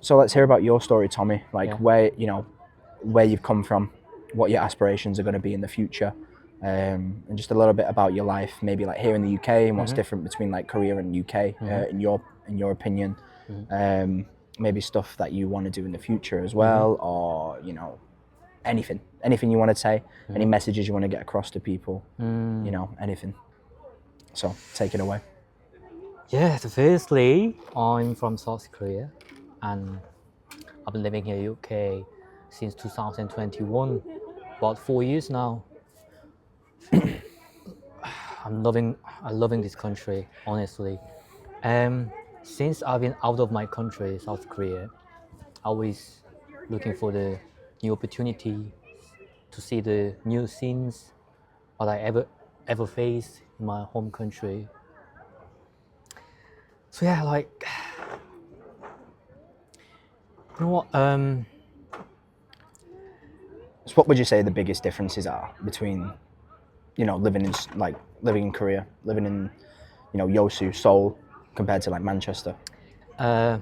So let's hear about your story, Tommy. Like Yeah. where you've come from, what your aspirations are going to be in the future, and just a little bit about your life, maybe like here in the UK and what's different between like Korea and UK in your opinion. Maybe stuff that you want to do in the future as well, or anything you want to say, any messages you want to get across to people, anything. So take it away. Yeah, so firstly, I'm from South Korea and I've been living here in UK since 2021, about 4 years now. I'm loving this country, honestly. Since I've been out of my country, South Korea, always looking for the new opportunity to see the new scenes what I ever faced in my home country. So yeah, like you know what? So what would you say the biggest differences are between, living in Korea, living in, Yosu, Seoul, compared to like Manchester? I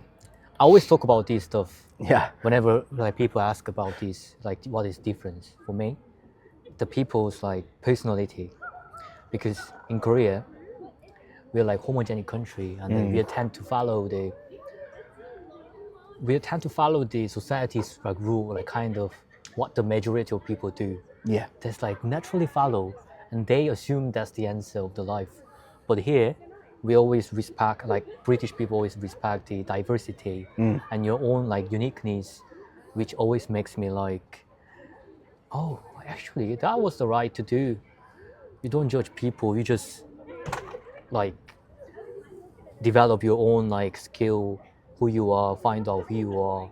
always talk about this stuff Yeah. whenever like people ask about this, like what is difference for me, the people's like personality, because in Korea we're like homogenic country and then we tend to follow the society's like rule, like kind of what the majority of people do. Yeah. That's like naturally follow, and they assume that's the answer of the life. But here, we always respect, like British people always respect the diversity and your own like uniqueness, which always makes me like, oh, actually, that was the right to do. You don't judge people. You just like develop your own like skill, who you are, find out who you are.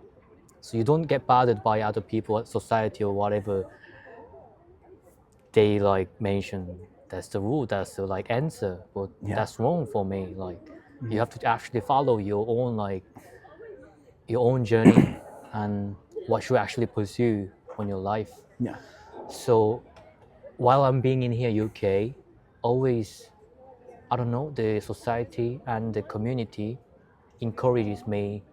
So you don't get bothered by other people, society or whatever they like mention. That's the rule, that's the like answer, but that's wrong for me. Like you have to actually follow your own journey and what you actually pursue on your life. Yeah. So while I'm being in here UK, always, I don't know, the society and the community encourages me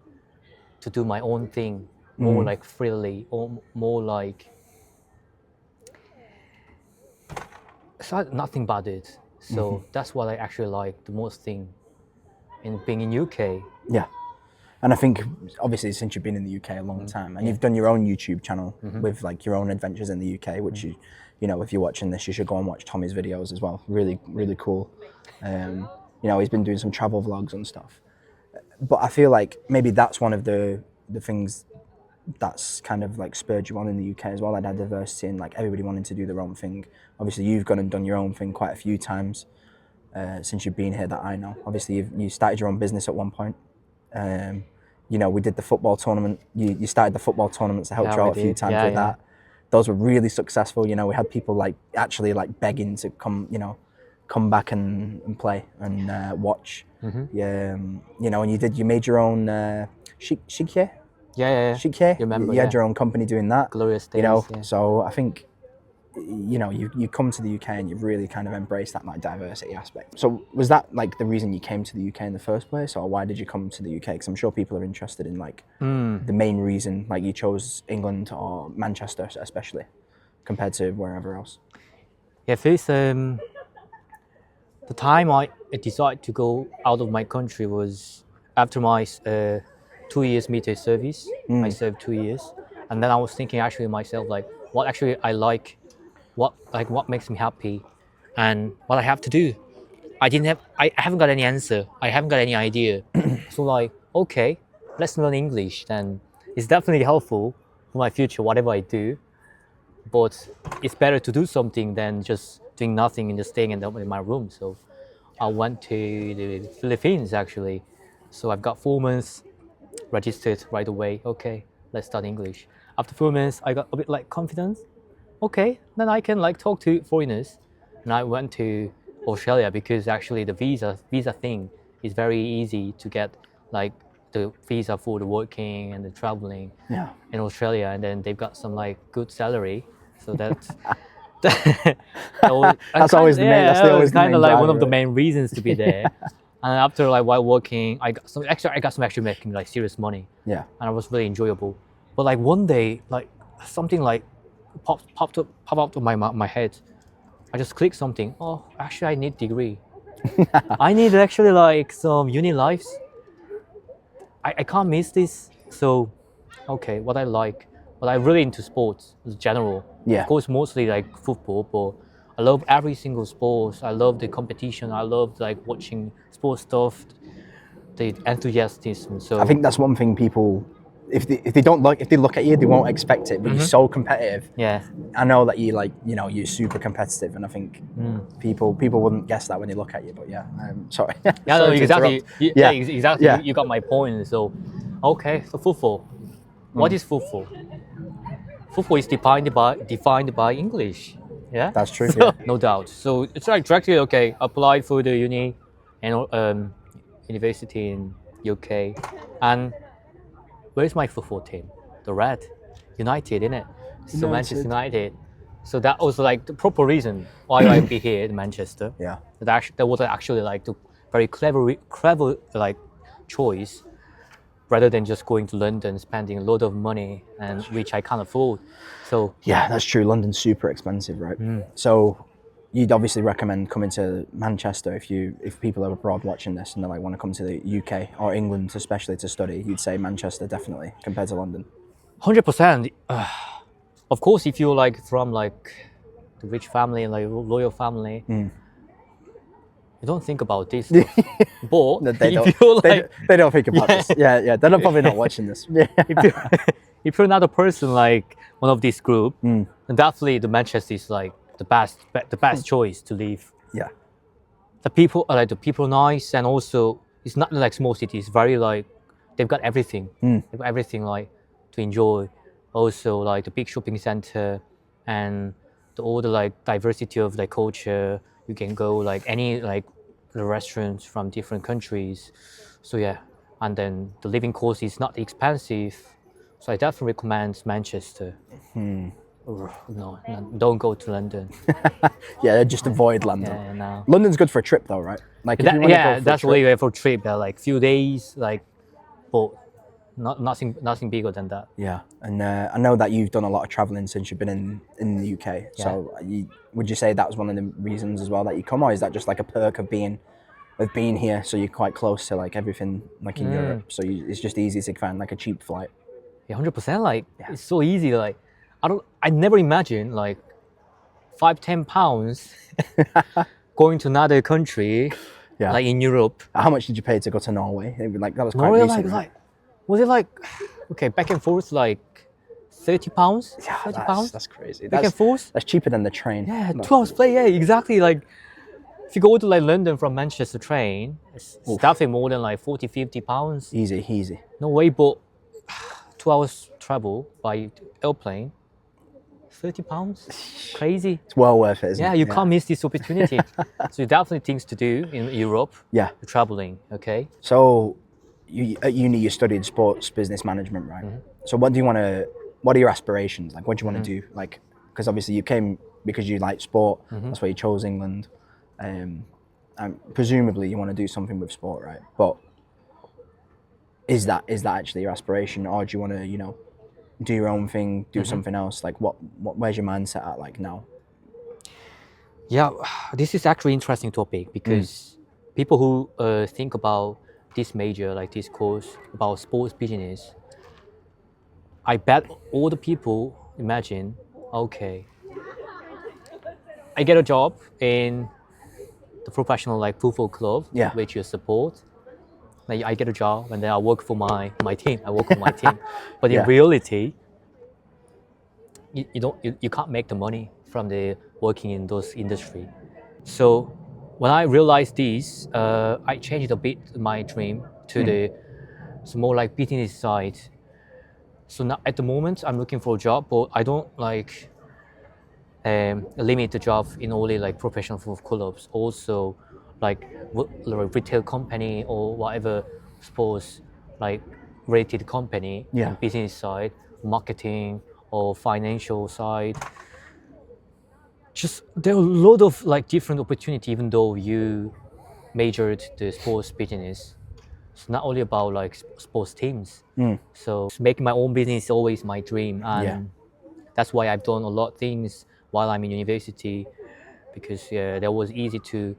to do my own thing more like freely, or more like it's like nothing but it. So that's what I actually like the most thing in being in UK. Yeah. And I think obviously since you've been in the UK a long time and you've done your own YouTube channel with like your own adventures in the UK, which if you're watching this, you should go and watch Tommy's videos as well. Really, really cool. He's been doing some travel vlogs and stuff. But I feel like maybe that's one of the things that's kind of like spurred you on in the UK as well, like that diversity and like everybody wanting to do their own thing. Obviously you've gone and done your own thing quite a few times since you've been here that I know. Obviously you started your own business at one point. We did the football tournament. You started the football tournaments. I helped you out a few times with that. Those were really successful. We had people like actually like begging to come back and play and watch. And you made your own Shikye. Shikye. You had your own company doing that. Glorious days. So I think you come to the UK and you've really kind of embraced that like diversity aspect. So was that like the reason you came to the UK in the first place, or why did you come to the UK? Because I'm sure people are interested in like the main reason, like you chose England or Manchester especially, compared to wherever else. Yeah, first, the time I decided to go out of my country was after my 2 years military service. I served 2 years, and then I was thinking actually myself like what actually I like. What makes me happy and what I have to do. I haven't got any answer. I haven't got any idea. So like, okay, let's learn English then. It's definitely helpful for my future, whatever I do. But it's better to do something than just doing nothing and just staying in my room. So I went to the Philippines actually. So I've got 4 months registered right away. Okay, let's start English. After 4 months, I got a bit like confidence. Okay, then I can like talk to foreigners. And I went to Australia because actually the visa thing is very easy to get, like the visa for the working and the traveling in Australia, and then they've got some like good salary. So that's that's always the main. That's always kind of like one of the right? main reasons to be there. And after like while working, I got some actually making like serious money, Yeah. and it was really enjoyable. But like one day, like something like popped up of my head. I just clicked something. Oh, actually, I need degree. I need actually like some uni lives. I can't miss this. So, okay, what I'm really into sports in general. Yeah. Of course, mostly like football, but I love every single sport. I love the competition. I love like watching sports stuff, the enthusiasm. So I think that's one thing people, if they don't like, if they look at you, they won't expect it. But you're so competitive. yeah, I know that you like, you know, you're super competitive, and I think people wouldn't guess that when they look at you. But yeah, sorry. yeah, no, Sorry to exactly. interrupt. Yeah, exactly. Yeah. You got my point. So, okay, so football. What is football? Football is defined by English. Yeah, That's true, So, yeah. no doubt. So it's like directly okay. Applied for the university in UK, and where's my football team? The Red, United, innit? So Manchester United. So that was like the proper reason why I be here in Manchester. Yeah. That was actually like the very clever like choice, rather than just going to London, spending a lot of money, and which I can't afford. So Yeah, that's true. London's super expensive, right? So you'd obviously recommend coming to Manchester if people are abroad watching this and they like want to come to the UK or England, especially to study. You'd say Manchester definitely compared to London. 100%. Of course, if you're like from like the rich family, like royal family, you don't think about this stuff. But No, they if don't. you're like, They don't think about this. Yeah. They're probably not watching this. Yeah. if you're another person like one of this group, then definitely the Manchester is like the best choice to live. Yeah. The people are like the people nice, and also it's not like small cities. Very like they've got everything. They've got everything like to enjoy. Also like the big shopping center and all the like diversity of like culture. You can go like any like the restaurants from different countries. So yeah, and then the living cost is not expensive. So I definitely recommend Manchester. No, don't go to London. Yeah, just avoid London. Yeah, no. London's good for a trip though, right? Like if you want to go for That's a really trip. good for a trip. Like few days, like, but nothing bigger than that. Yeah, and I know that you've done a lot of traveling since you've been in the UK. Yeah. So would you say that was one of the reasons as well that you come, or is that just like a perk of being here? So you're quite close to like everything like in Europe. So it's just easy to find like a cheap flight. Yeah, 100%. Like it's so easy. Like I never imagined like £5-10 going to another country, Yeah. like in Europe. How much did you pay to go to Norway? Like that was quite Norway, recent, right? was it like okay, back and forth like £30? Yeah, £30? that's crazy. Back and forth? That's cheaper than the train. Yeah, 2 hours play. Yeah, exactly. Like if you go to like London from Manchester train, it's definitely more than like £40-50. Easy. No way, but 2 hours travel by airplane, £30. Crazy. It's well worth it, isn't it? You can't miss this opportunity. So definitely things to do in Europe. Yeah. Traveling. Okay. So at uni you studied sports business management, right? So what are your aspirations? Like what do you want to do? Like, because obviously you came because you like sport, that's why you chose England. And presumably you want to do something with sport, right? But is that actually your aspiration, or do you want to, you know, do your own thing, do something else? Like where's your mindset at like now? Yeah, this is actually interesting topic because people who think about this major, like this course about sports business, I bet all the people imagine, okay, I get a job in the professional like football club, which you support. Like I get a job and then I work for my team. I work for my team, but in reality, you can't make the money from the working in those industry. So when I realized this, I changed a bit my dream to the more like business side. So now at the moment I'm looking for a job, but I don't like limit the job in only like professional football clubs. Also like retail company or whatever sports like related company, business side, marketing or financial side. Just there are a lot of like different opportunity, even though you majored the sports business. It's not only about like sports teams. So making my own business is always my dream, and that's why I've done a lot of things while I'm in university, because that was easy to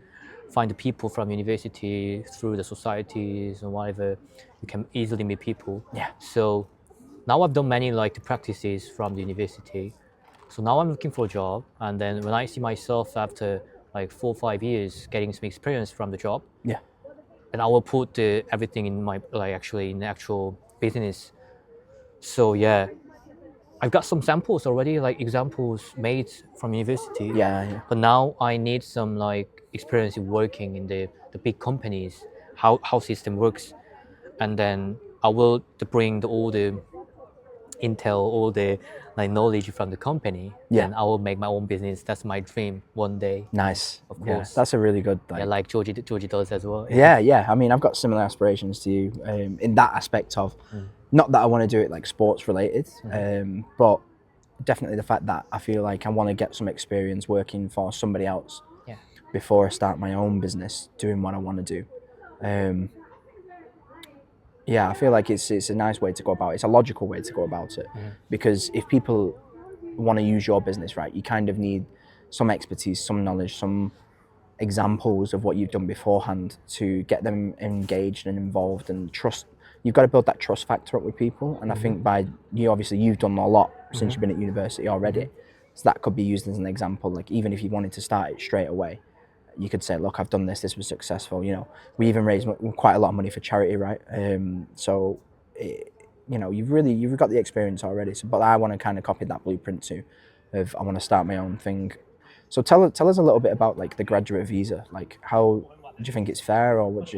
find the people from university through the societies and whatever. You can easily meet people. Yeah. So now I've done many like the practices from the university. So now I'm looking for a job, and then when I see myself after like 4 or 5 years getting some experience from the job, Yeah. and I will put everything in my actually in the actual business. So yeah, I've got some samples already, like examples made from university. Yeah. But now I need some like experience in working in the big companies, how system works, and then I will bring all the intel, all the like knowledge from the company. Yeah. Then I will make my own business. That's my dream one day. Nice. Of Yeah, course. that's a really good. Yeah, like Georgie does as well. Yeah. I mean, I've got similar aspirations to you in that aspect of, not that I want to do it like sports related, but definitely the fact that I feel like I want to get some experience working for somebody else Yeah. before I start my own business, doing what I want to do. Yeah, I feel like it's a nice way to go about it. It's a logical way to go about it, because if people want to use your business, right, you kind of need some expertise, some knowledge, some examples of what you've done beforehand to get them engaged and involved and trust. You've got to build that trust factor up with people, and I think you've done a lot since you've been at university already, so that could be used as an example. Like, even if you wanted to start it straight away, you could say, look, I've done this was successful. We even raised quite a lot of money for charity, right? So you've got the experience already. So, but I want to kind of copy that blueprint too, of I want to start my own thing. So tell us a little bit about like the graduate visa. Like, how do you think it's fair, or do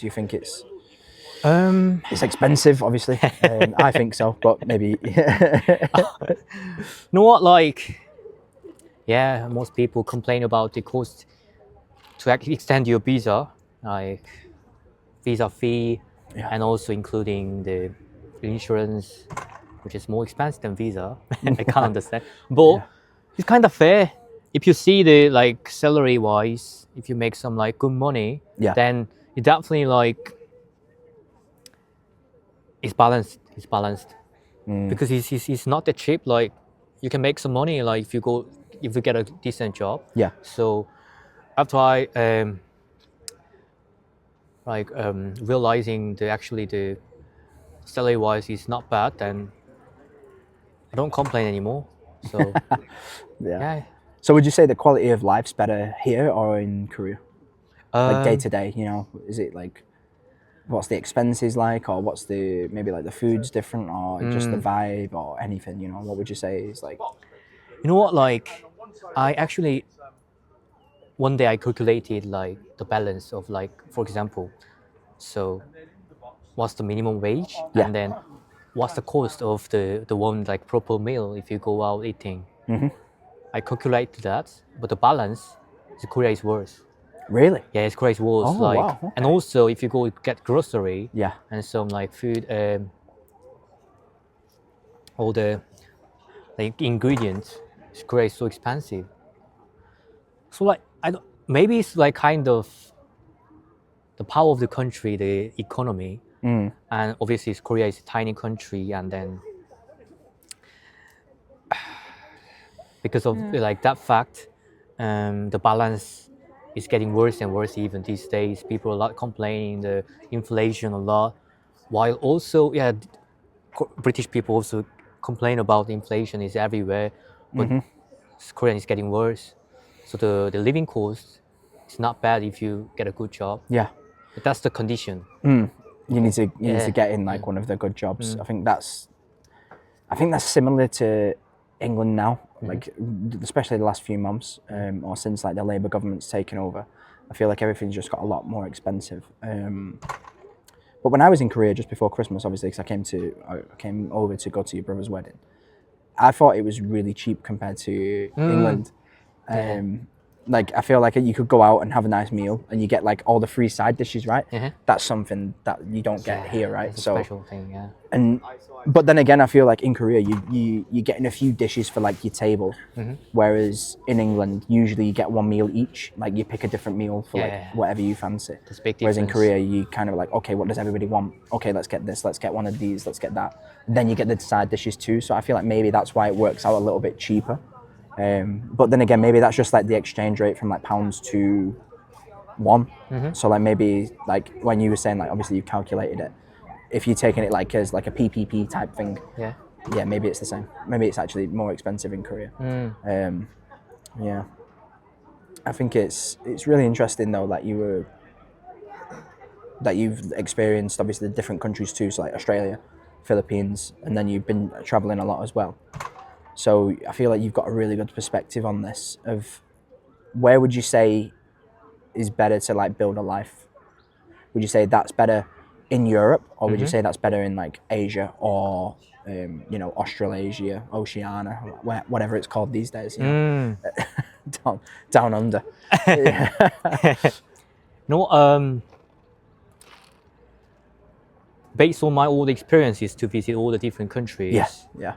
you think it's expensive? Obviously, I think so, but maybe. You know what? Like, yeah, most people complain about the cost to actually extend your visa, like visa fee, and also including the insurance, which is more expensive than visa. I can't understand, but it's kind of fair. If you see the like salary wise, if you make some like good money, then it definitely like it's balanced. It's balanced because it's not that cheap. Like, you can make some money like if you get a decent job. Yeah. So after I realizing the salary wise is not bad, then I don't complain anymore. So yeah. So would you say the quality of life's better here or in Korea? Like day to day, is it like, what's the expenses like, or what's maybe like the food's different, or just the vibe, or anything? What would you say is like? You know what? Like, I actually one day I calculated like the balance of, like, for example, so what's the minimum wage, and then what's the cost of the one like proper meal if you go out eating. I calculated that, but the balance, Korea is worse. Really? Yeah, Korea is worse. Oh, like, wow, okay. And also if you go get grocery, Yeah. and some like food, all the like ingredients, Korea is so expensive. So like, maybe it's like kind of the power of the country, the economy, and obviously Korea is a tiny country, and then because of like that fact, the balance is getting worse and worse even these days. People are a lot complaining the inflation a lot, while also British people also complain about the inflation is everywhere, but Korean is getting worse. So the living cost is not bad if you get a good job. Yeah. But that's the condition. You need to get in like one of the good jobs. I think that's similar to England now, like especially the last few months, or since like the Labour government's taken over. I feel like everything's just got a lot more expensive. But when I was in Korea just before Christmas, obviously, because I came over to go to your brother's wedding, I thought it was really cheap compared to England. like I feel like you could go out and have a nice meal and you get like all the free side dishes, right? That's something that you don't get here, right? It's a special thing, yeah. And but then again, I feel like in Korea you're getting a few dishes for like your table, whereas in England usually you get one meal each. Like you pick a different meal for like whatever you fancy. There's a big whereas in difference. Korea you kind of like, okay, what does everybody want? Okay, let's get this, let's get one of these, let's get that. Then you get the side dishes too. So I feel like maybe that's why it works out a little bit cheaper. But then again, maybe that's just like the exchange rate from like pounds to won. So like maybe like when you were saying like obviously you've calculated it. If you're taking it like as like a PPP type thing, yeah, maybe it's the same. Maybe it's actually more expensive in Korea. Yeah, I think it's really interesting though that you've experienced obviously the different countries too. So like Australia, Philippines, and then you've been traveling a lot as well. So I feel like you've got a really good perspective on this. Of where would you say is better to like build a life? Would you say that's better in Europe, or would you say that's better in like Asia or Australasia, Oceania, whatever it's called these days? Down under. Based on my old experiences to visit all the different countries. Yeah.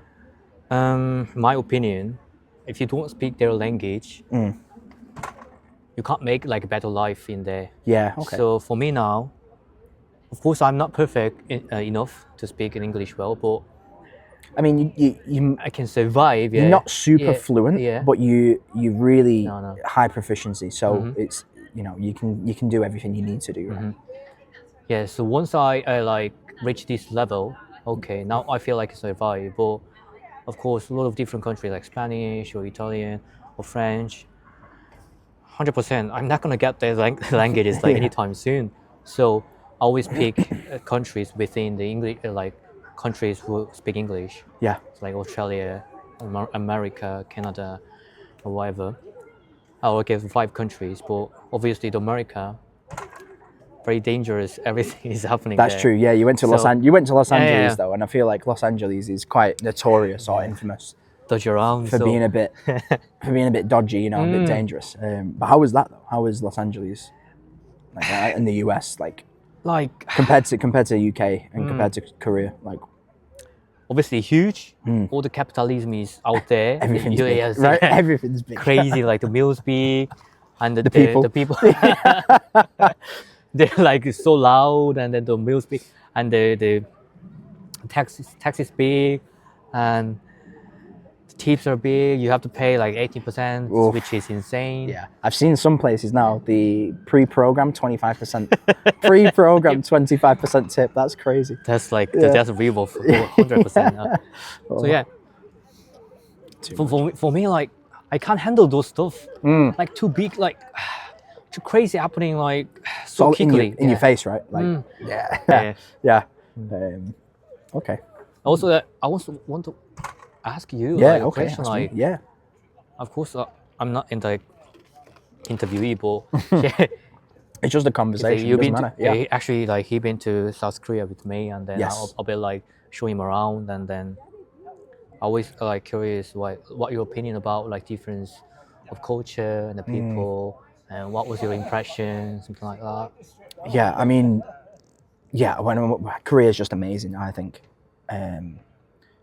My opinion, if you don't speak their language, you can't make like a better life in there. Yeah. Okay. So for me now, of course, I'm not perfect enough to speak in English well, but I mean, I can survive. Yeah. You're not super fluent, but you really high proficiency. So it's you can do everything you need to do. Right? Yeah. So once I like reach this level, okay, now I feel like I survive. But of course, a lot of different countries like Spanish or Italian or French. 100%, I'm not gonna get their languages like anytime soon. So I always pick countries within the English, like countries who speak English. Yeah. Like Australia, America, Canada, or whatever. I will give 5 countries, but obviously the America, very dangerous. Everything is happening. That's there. true. Yeah, you went to Los Angeles yeah. though, and I feel like Los Angeles is quite notorious or infamous Dodge around for being a bit dodgy, a bit dangerous. But how was that though? How was Los Angeles, like in the US, like compared to UK and compared to Korea, like? Obviously huge. All the capitalism is out there. Everything's big, right? Everything's big. Crazy, like the meals big, and the people. They're like so loud, and then the meals big, and the taxes big, and the tips are big. You have to pay like 18%, which is insane. Yeah, I've seen some places now the pre-programmed 25%, pre-programmed 25% tip. That's crazy. That's like that's real for 100%. So yeah, for me, like I can't handle those stuff. Like too big, like too crazy happening, like so quickly in your face, right? Like yeah. Okay. Also, I also want to ask you a question. Like, of course, I'm not in the interviewee, but it's just a conversation. It doesn't matter. Actually, like he been to South Korea with me, and then I'll be like show him around, and then I always like curious what your opinion about like difference of culture and the people, and what was your impression, something like that. Yeah, I mean, Korea is just amazing. I think.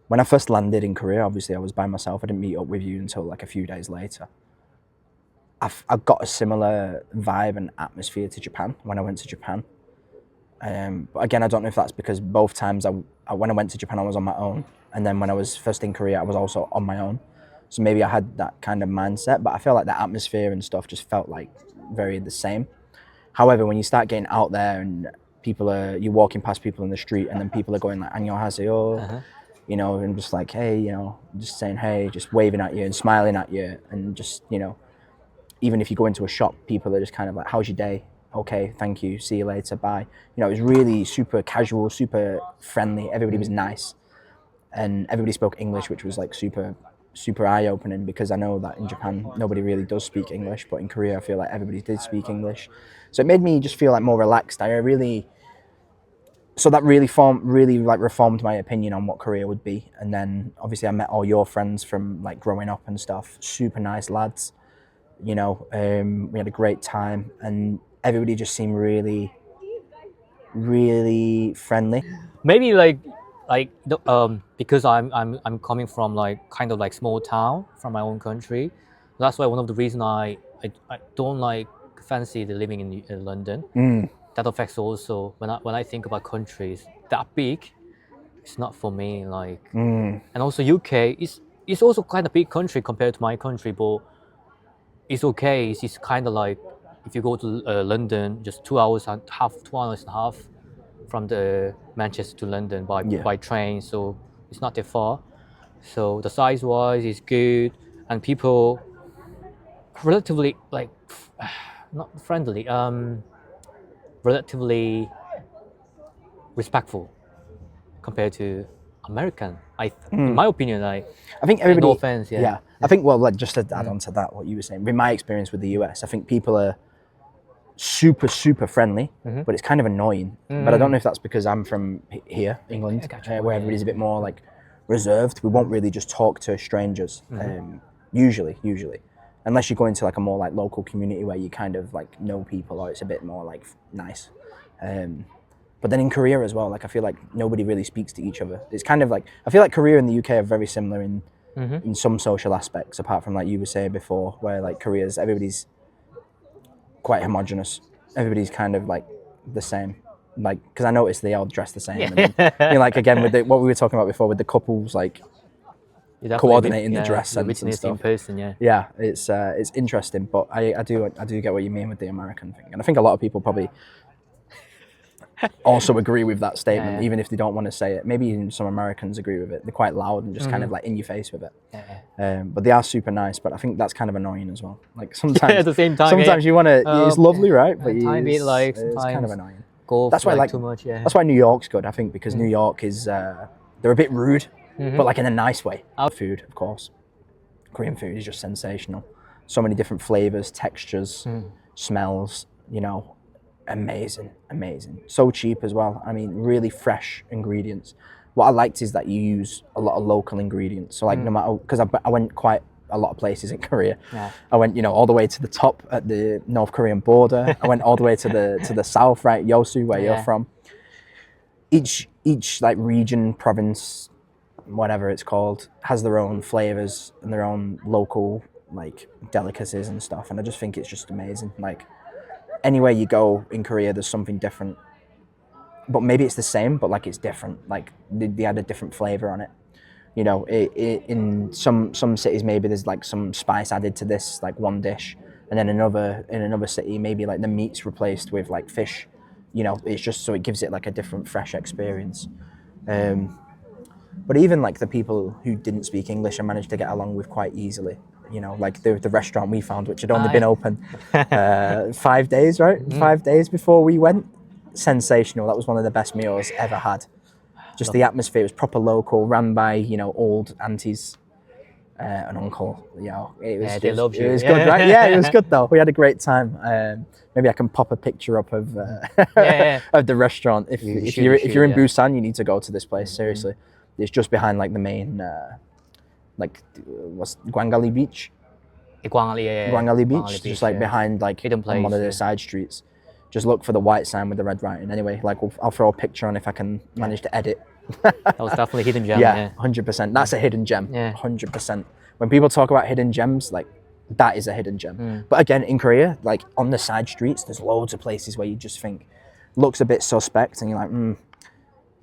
When I first landed in Korea, obviously I was by myself. I didn't meet up with you until like a few days later. I've got a similar vibe and atmosphere to Japan when I went to Japan. But again, I don't know if that's because both times when I went to Japan, I was on my own. And then when I was first in Korea, I was also on my own. So maybe I had that kind of mindset, but I feel like the atmosphere and stuff just felt like very the same. However, when you start getting out there and you're walking past people in the street and then people are going like, "Annyeonghaseyo," and just like, hey, just saying hey, just waving at you and smiling at you, and just, even if you go into a shop, people are just kind of like, how's your day? Okay, thank you, see you later, bye. It was really super casual, super friendly. Everybody was nice, and everybody spoke English, which was like super eye-opening, because I know that in Japan nobody really does speak English, but in Korea I feel like everybody did speak English, so it made me just feel like more relaxed. So that really reformed my opinion on what Korea would be. And then obviously I met all your friends from like growing up and stuff, super nice lads. You know, we had a great time, and everybody just seemed really, really friendly. Maybe because I'm coming from like kind of like small town from my own country. That's why one of the reasons I don't like fancy the living in London. That affects also when I think about countries that big, it's not for me. Like, and also UK is also kind of big country compared to my country, but it's okay. It's kind of like if you go to London, just 2 hours and half, 2 hours and a half from the Manchester to London by train, so it's not that far. So the size wise is good, and people relatively like not friendly, relatively respectful compared to American. In my opinion, I think everybody. no offense, yeah. I think like just to add on to that, what you were saying, in my experience with the US, I think people are super friendly, but it's kind of annoying. But I don't know if that's because I'm from here, England, where everybody's a bit more like reserved. We won't really just talk to strangers, usually, unless you go into like a more like local community where you kind of like know people, or it's a bit more like nice. But then in Korea as well, like I feel like nobody really speaks to each other. It's kind of like, I feel like Korea and the UK are very similar in some social aspects, apart from like you were saying before, where like everybody's quite homogenous. Everybody's kind of like the same. Like, because I noticed they all dress the same. And then, you know, like again with what we were talking about before with the couples, like coordinating the dress sense and stuff. In person, yeah. Yeah, it's interesting, but I do get what you mean with the American thing, and I think a lot of people probably also agree with that statement, even if they don't want to say it. Maybe even some Americans agree with it. They're quite loud and just kind of like in your face with it. But they are super nice. But I think that's kind of annoying as well. Like sometimes, at the same time, sometimes you want to. It's lovely, right? But it's kind of annoying. That's why I like too much. Yeah. That's why New York's good. I think because New York is they're a bit rude, but like in a nice way. Food, of course. Korean food is just sensational. So many different flavors, textures, smells. You know. Amazing. So cheap as well. I mean, really fresh ingredients. What I liked is that you use a lot of local ingredients. So like no matter, because I went quite a lot of places in Korea. Yeah. I went, all the way to the top at the North Korean border. I went all the way to the south, right, Yosu, where you're from. Each like region, province, whatever it's called, has their own flavors and their own local like delicacies and stuff. And I just think it's just amazing. Like, anywhere you go in Korea, there's something different. But maybe it's the same, but like it's different. Like they add a different flavor on it. You know, in some cities, maybe there's like some spice added to this, like one dish. And then in another city, maybe like the meat's replaced with like fish. You know, it's just so it gives it like a different, fresh experience. But even like the people who didn't speak English, I managed to get along with quite easily. You know, like the restaurant we found, which had only been open 5 days, right? 5 days before we went. Sensational. That was one of the best meals ever had. Just the atmosphere was proper local, ran by, old aunties and uncle. It was, they loved you. It was good, right? Yeah, it was good though. We had a great time. Maybe I can pop a picture up of of the restaurant. If you're in Busan, you need to go to this place. Seriously, it's just behind like the main. What's Gwangali Beach? Gwangali Beach, just like behind like on one of the side streets. Just look for the white sign with the red writing. Anyway, like I'll throw a picture on if I can manage to edit. That was definitely a hidden gem. Yeah, 100%. That's a hidden gem. Yeah, 100%. When people talk about hidden gems, like that is a hidden gem. But again, in Korea, like on the side streets, there's loads of places where you just think looks a bit suspect, and you're like,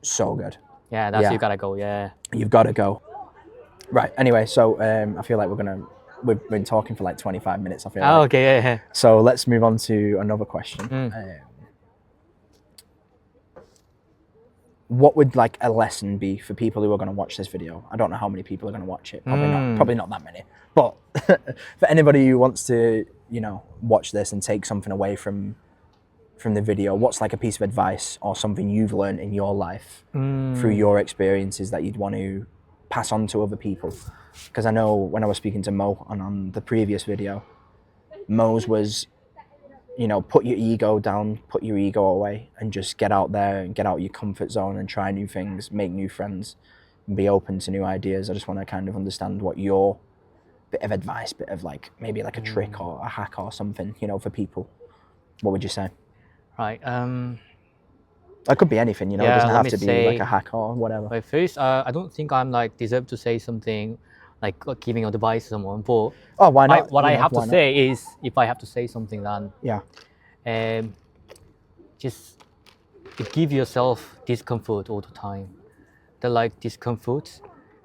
so good. Yeah, that's you gotta go. Yeah, you've got to go. Right. Anyway, so I feel like we've been talking for like 25 minutes. I feel. Oh, okay. Yeah. So let's move on to another question. What would like a lesson be for people who are going to watch this video? I don't know how many people are going to watch it. Probably not that many. But for anybody who wants to, watch this and take something away from the video, what's like a piece of advice or something you've learned in your life through your experiences that you'd want to pass on to other people? Because I know when I was speaking to Mo on the previous video, Mo's was, put your ego down, put your ego away, and just get out there and get out your comfort zone and try new things, make new friends, and be open to new ideas. I just want to kind of understand what your bit of advice, bit of like maybe like a trick or a hack or something, you know, for people, what would you say? Right. It could be anything, you know. It Yeah, doesn't let have me to be say- like a hack or whatever. But first, I don't think I'm like deserve to say something like giving advice to someone. But Oh, why not? what You I know, have to why not? say is, if I have to say something, then Yeah. just give yourself discomfort all the time. That like discomfort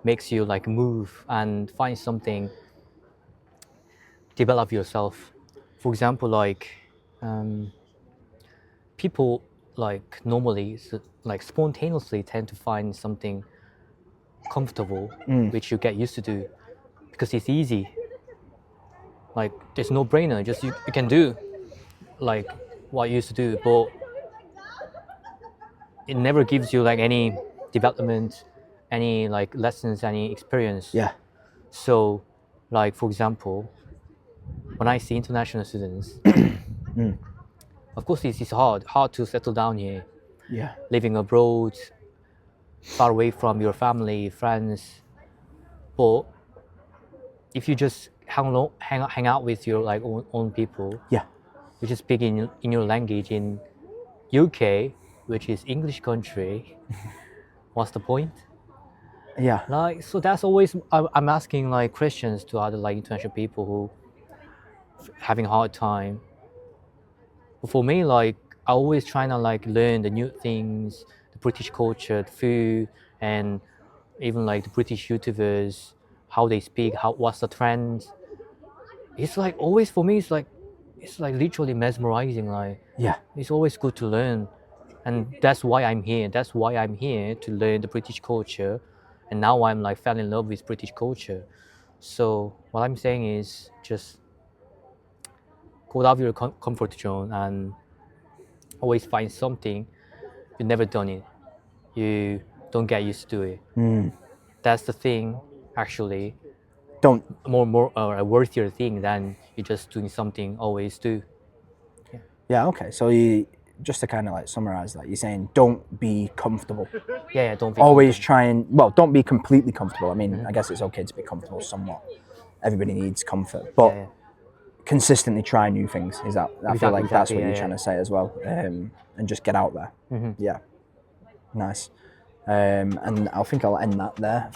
makes you like move and find something, develop yourself. For example, like people like normally like spontaneously tend to find something comfortable which you get used to do because it's easy. Like there's no brainer, just you can do like what you used to do, but it never gives you like any development, any like lessons, any experience. Yeah. So like for example, when I see international students, of course it's hard to settle down here, Yeah. living abroad, far away from your family, friends. But if you just hang out with your like own people, Yeah. you just speak in your language in UK, which is English country. What's the point? Yeah. Like so that's always I'm asking like questions to other like international people who having a hard time. But for me, like I always trying to like learn the new things, the British culture, the food, and even like the British YouTubers, how they speak, what's the trend. It's like always for me. It's like literally mesmerizing. Like Yeah. it's always good to learn, and that's why I'm here. That's why I'm here to learn the British culture, and now I'm like fell in love with British culture. So what I'm saying is just go out of your comfort zone and always find something you've never done it. You don't get used to it. That's the thing, actually. Don't. More a worthier thing than you just doing something always do. Yeah. Okay. So you just to kind of like summarize that, you're saying don't be comfortable. Yeah, don't be Always comfortable. try and don't be completely comfortable. I mean, I guess it's okay to be comfortable somewhat. Everybody needs comfort, but Yeah. consistently try new things. Is that? I feel like that's Exactly, what you're yeah, trying to say as well, and just get out there. Yeah, nice. And I think I'll end that there.